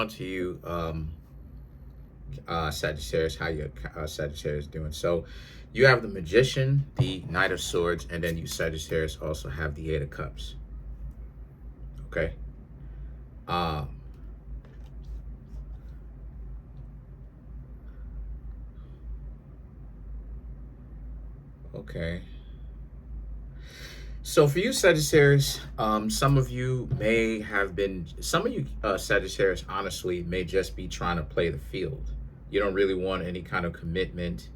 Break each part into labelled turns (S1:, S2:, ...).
S1: On to you, Sagittarius, how your Sagittarius doing? So you have the Magician, the Knight of Swords, and then you Sagittarius also have the Eight of Cups. Okay. Um, okay. So for you, Sagittarius, some of you may have been, some of you Sagittarius, honestly, may just be trying to play the field. You don't really want any kind of commitment.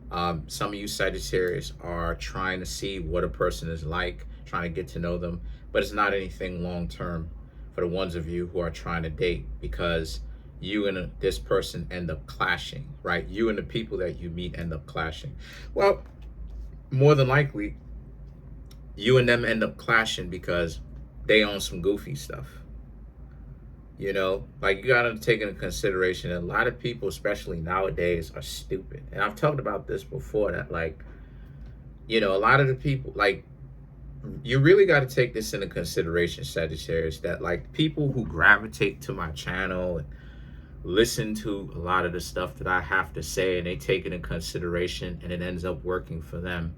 S1: Some of you Sagittarius are trying to see what a person is like, trying to get to know them, but it's not anything long term for the ones of you who are trying to date, because you and this person end up clashing, right? You and the people that you meet end up clashing. Well, more than likely, you and them end up clashing because they own some goofy stuff. You know, like you got to take into consideration that a lot of people, especially nowadays, are stupid. And I've talked about this before, that like, a lot of the people, like, you really got to take this into consideration, Sagittarius, that like people who gravitate to my channel and listen to a lot of the stuff that I have to say, and they take it in consideration and it ends up working for them,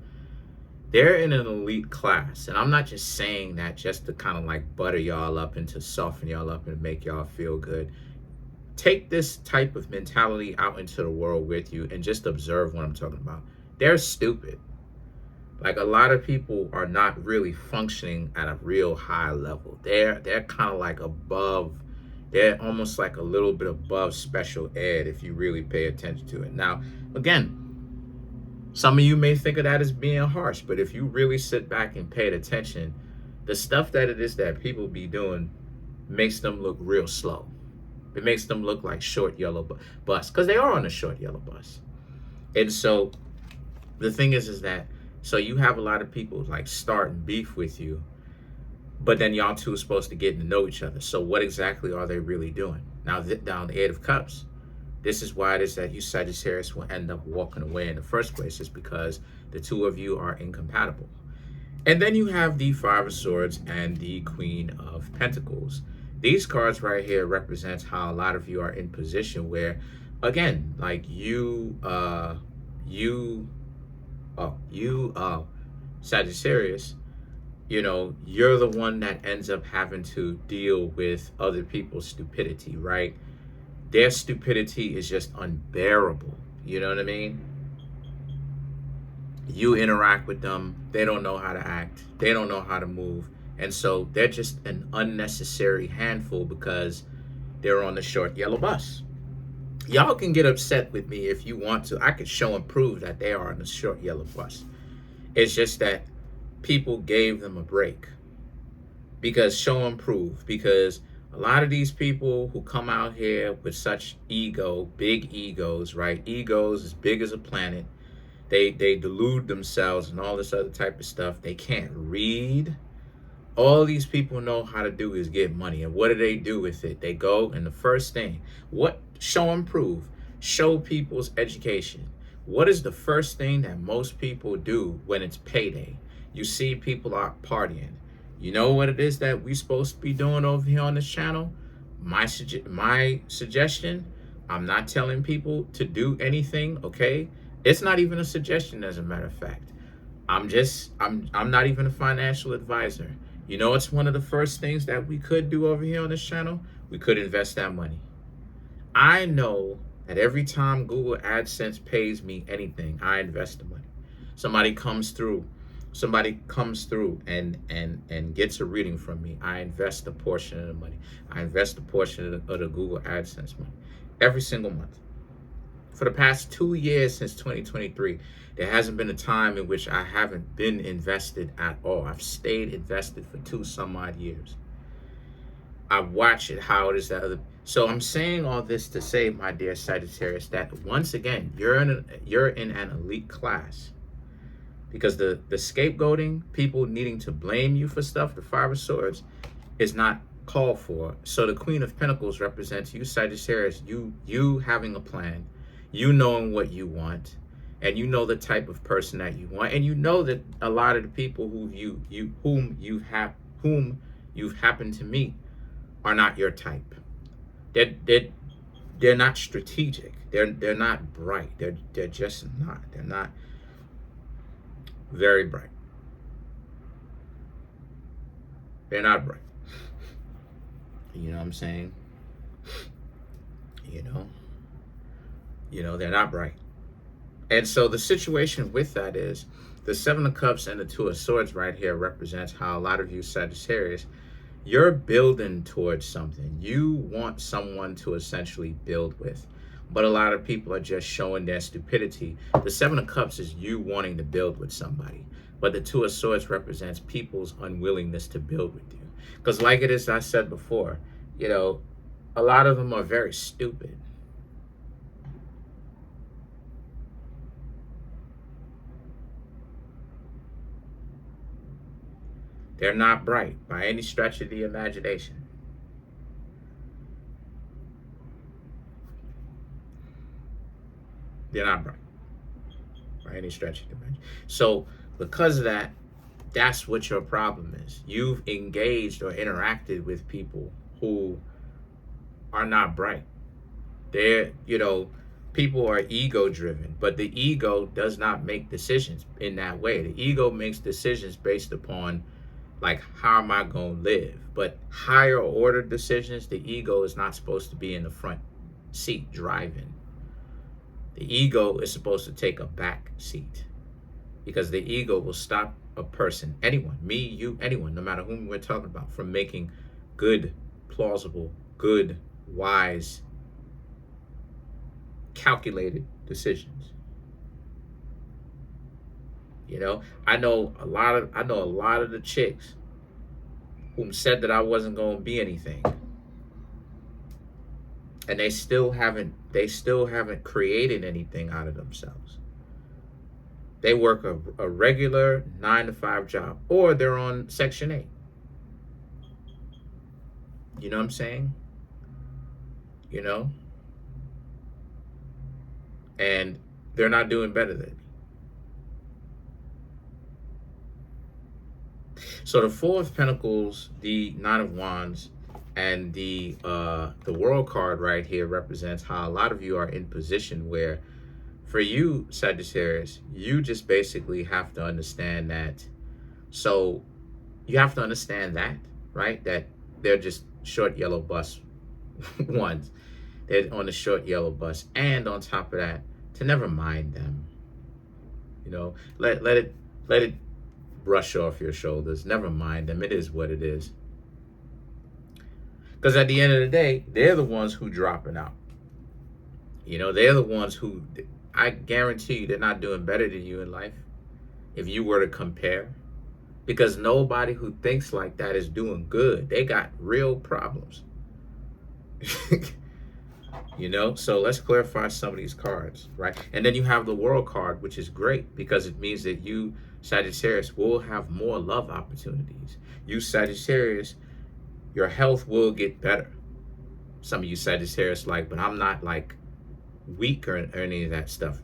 S1: they're in an elite class. And I'm not just saying that just to kind of like butter y'all up and to soften y'all up and make y'all feel good. Take this type of mentality out into the world with you and just observe what I'm talking about. They're stupid. Like, a lot of people are not really functioning at a real high level. They're kind of like above, they're almost like a little bit above special ed if you really pay attention to it. Now, again, some of you may think of that as being harsh, but if you really sit back and pay attention, the stuff that it is that people be doing makes them look real slow. It makes them look like short yellow bus, because they are on a short yellow bus. And so the thing is that, so you have a lot of people like starting beef with you, but then y'all two are supposed to get to know each other. So what exactly are they really doing? Now, down the Eight of Cups, this is why it is that you Sagittarius will end up walking away in the first place, is because the two of you are incompatible. And then you have the Five of Swords and the Queen of Pentacles. These cards right here represent how a lot of you are in position where, again, like Sagittarius, you're the one that ends up having to deal with other people's stupidity, right? Their stupidity is just unbearable. You know what I mean? You interact with them, they don't know how to act, they don't know how to move. And so they're just an unnecessary handful because they're on the short yellow bus. Y'all can get upset with me if you want to. I could show and prove that they are on the short yellow bus. It's just that people gave them a break. Because show and prove. Because a lot of these people who come out here with such ego, big egos, right? Egos as big as a planet. They delude themselves and all this other type of stuff. They can't read. All these people know how to do is get money. And what do with it? They go, and the first thing, what show and prove, show people's education. What is the first thing that most people do when it's payday? You see people out partying. You know what it is that we're supposed to be doing over here on this channel? My suggestion, I'm not telling people to do anything, okay? It's not even a suggestion, as a matter of fact. I'm not even a financial advisor. You know, it's one of the first things that we could do over here on this channel. We could invest that money. I know that every time Google AdSense pays me anything, I invest the money. Somebody comes through and gets a reading from me, I invest a portion of the money. I invest a portion of the Google AdSense money every single month. For the past 2 years since 2023, there hasn't been a time in which I haven't been invested at all. I've stayed invested for 2 some odd years. I've watched it, how it is that other. So I'm saying all this to say, my dear Sagittarius, that once again, you're in an elite class. Because the scapegoating, people needing to blame you for stuff, the Five of Swords, is not called for. So the Queen of Pentacles represents you, Sagittarius, you having a plan, you knowing what you want, and you know the type of person that you want, and you know that a lot of the people whom you've happened to meet are not your type. they're not strategic. They're not bright. They're just not. They're not very bright. They're not bright. You know what I'm saying? You know, they're not bright. And so the situation with that is the Seven of Cups and the Two of Swords right here represents how a lot of you Sagittarius, you're building towards something. You want someone to essentially build with. But a lot of people are just showing their stupidity. The Seven of Cups is you wanting to build with somebody. But the Two of Swords represents people's unwillingness to build with you. Because like it is, I said before, a lot of them are very stupid. They're not bright by any stretch of the imagination. They're not bright by any stretch of the imagination. So because of that, that's what your problem is. You've engaged or interacted with people who are not bright. They're, people are ego driven, but the ego does not make decisions in that way. The ego makes decisions based upon like, how am I going to live? But higher order decisions, the ego is not supposed to be in the front seat driving. The ego is supposed to take a back seat, because the ego will stop a person, anyone, me, you, anyone, no matter whom we're talking about, from making good, plausible, good, wise, calculated decisions. I know a lot of the chicks whom said that I wasn't going to be anything, and they still haven't created anything out of themselves. They work a regular 9-to-5 job, or they're on Section 8. You know what I'm saying? And they're not doing better than me. So the Four of Pentacles, the Nine of Wands, and the World card right here represents how a lot of you are in position where, for you Sagittarius, you just basically have to understand that. So you have to understand that, right? That they're just short yellow bus ones. They're on the short yellow bus, and on top of that, to never mind them. Let it brush off your shoulders. Never mind them. It is what it is. Because at the end of the day, they're the ones who dropping out. They're the ones who, I guarantee you, they're not doing better than you in life if you were to compare. Because nobody who thinks like that is doing good. They got real problems. So let's clarify some of these cards, right? And then you have the World card, which is great because it means that you Sagittarius will have more love opportunities. You Sagittarius, your health will get better. Some of you Sagittarius but I'm not weak or any of that stuff.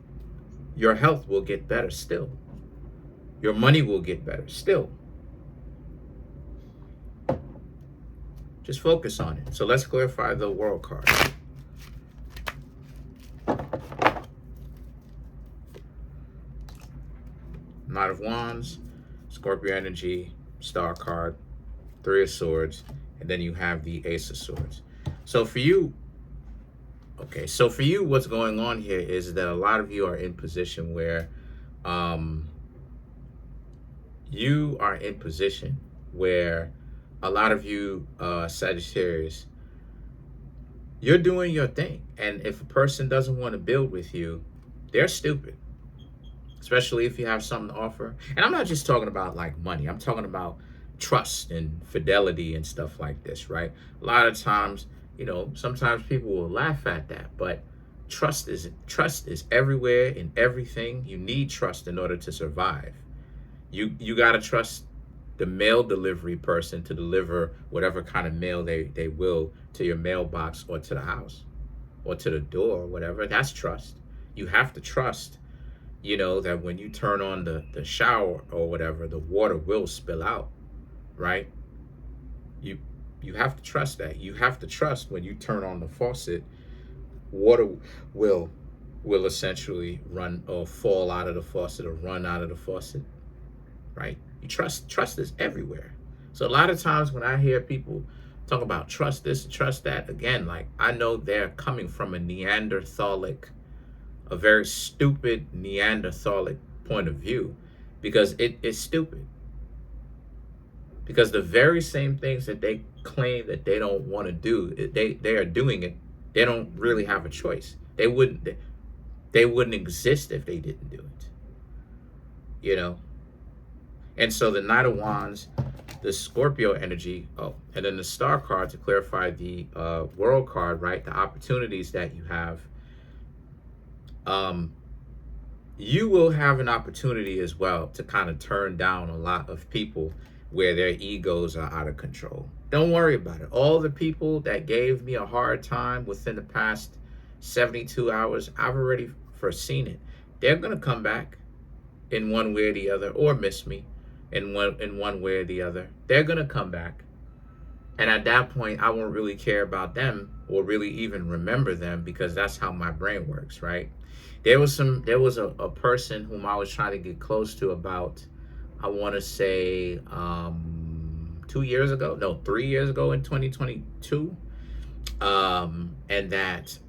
S1: Your health will get better still. Your money will get better still. Just focus on it. So let's clarify the World card. Knight of Wands, Scorpio energy, Star card, Three of Swords, and then you have the Ace of Swords. So for you, what's going on here is that a lot of you are in position where you are in position where a lot of you Sagittarius, you're doing your thing. And if a person doesn't want to build with you, they're stupid. Especially if you have something to offer. And I'm not just talking about money. I'm talking about trust and fidelity and stuff like this, right? A lot of times, sometimes people will laugh at that, but trust is everywhere in everything. You need trust in order to survive. You got to trust the mail delivery person to deliver whatever kind of mail they will to your mailbox or to the house or to the door or whatever. That's trust. You have to trust that when you turn on the shower or whatever, the water will spill out, right? You have to trust that. You have to trust when you turn on the faucet, water will essentially run or fall out of the faucet or run out of the faucet, right? You trust is everywhere. So a lot of times when I hear people talk about trust this, trust that, again, like, I know they're coming from a Neanderthalic, a very stupid Neanderthalic point of view, because it is stupid. Because the very same things that they claim that they don't want to do, they are doing it. They don't really have a choice. They wouldn't exist if they didn't do it. You know? And so the Knight of Wands, the Scorpio energy, and then the Star card to clarify the World card, right? The opportunities that you have. You will have an opportunity as well to kind of turn down a lot of people where their egos are out of control. Don't worry about it. All the people that gave me a hard time within the past 72 hours, I've already foreseen it. They're going to come back in one way or the other, or miss me in one way or the other. They're going to come back. And at that point, I won't really care about them or really even remember them, because that's how my brain works, right? There was a person whom I was trying to get close to about, I want to say 3 years ago in 2022. And that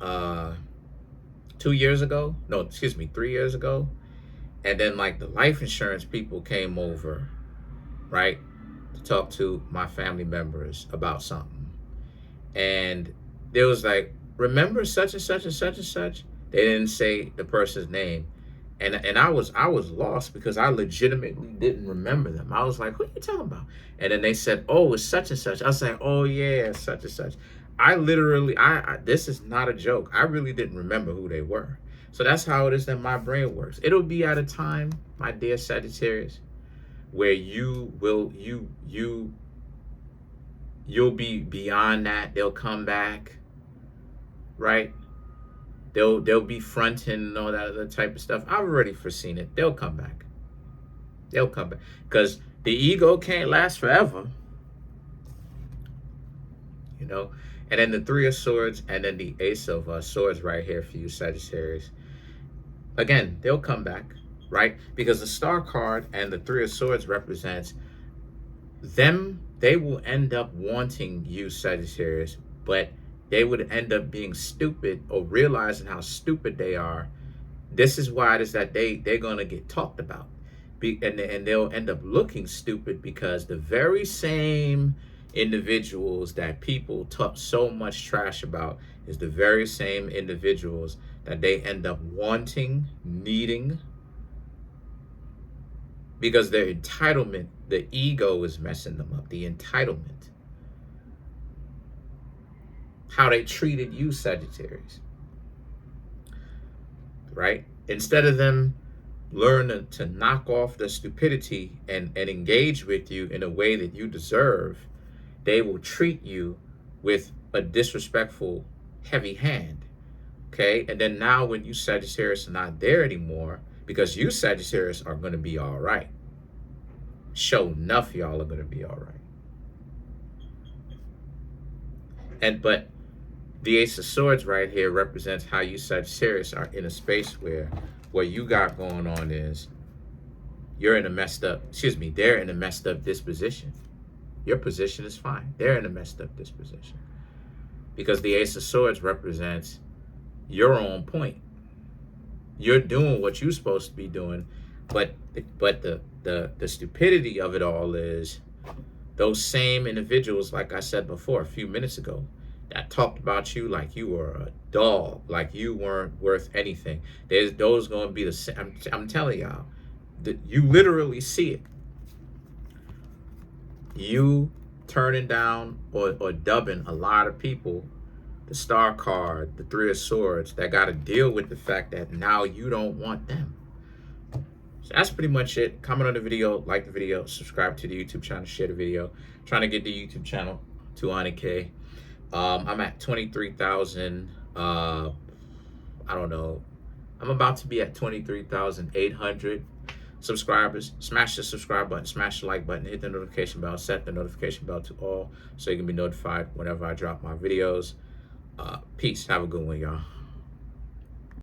S1: 3 years ago. And then, like, the life insurance people came over, right, to talk to my family members about something. And there was like, remember such and such and such and such? They didn't say the person's name. And I was lost, because I legitimately didn't remember them. I was like, who are you talking about? And then they said, oh, it's such and such. I was like, oh yeah, such and such. I literally, this is not a joke. I really didn't remember who they were. So that's how it is that my brain works. It'll be at a time, my dear Sagittarius, where you'll be beyond that. They'll come back, right? They'll be fronting and all that other type of stuff. I've already foreseen it. They'll come back. They'll come back. Because the ego can't last forever. You know? And then the Three of Swords and then the Ace of Swords right here for you, Sagittarius. Again, they'll come back, right? Because the Star card and the Three of Swords represents them. They will end up wanting you, Sagittarius, but they would end up being stupid or realizing how stupid they are. This is why it is that they're going to get talked about. And they'll end up looking stupid, because the very same individuals that people talk so much trash about is the very same individuals that they end up wanting, needing, because their entitlement, the ego is messing them up. The entitlement. How they treated you, Sagittarius, right? Instead of them learn to knock off the stupidity and engage with you in a way that you deserve, they will treat you with a disrespectful, heavy hand, okay? And then now when you, Sagittarius, are not there anymore, because you, Sagittarius, are going to be all right. Sure enough, y'all are going to be all right. But the Ace of Swords right here represents how you, Sagittarius, are in a space where what you got going on is they're in a messed up disposition. Your position is fine. They're in a messed up disposition. Because the Ace of Swords represents your own point. You're doing what you're supposed to be doing, but the stupidity of it all is those same individuals, like I said before a few minutes ago, that talked about you like you were a dog, like you weren't worth anything. Those going to be the same. I'm telling y'all, you literally see it. You turning down or dubbing a lot of people, the Star card, the Three of Swords, that got to deal with the fact that now you don't want them. So that's pretty much it. Comment on the video, like the video, subscribe to the YouTube channel, share the video. Trying to get the YouTube channel to 100K. I'm at 23,000. I don't know. I'm about to be at 23,800. subscribers, smash the subscribe button, smash the like button, hit the notification bell, set the notification bell to all so you can be notified whenever I drop my videos. Peace. Have a good one, y'all.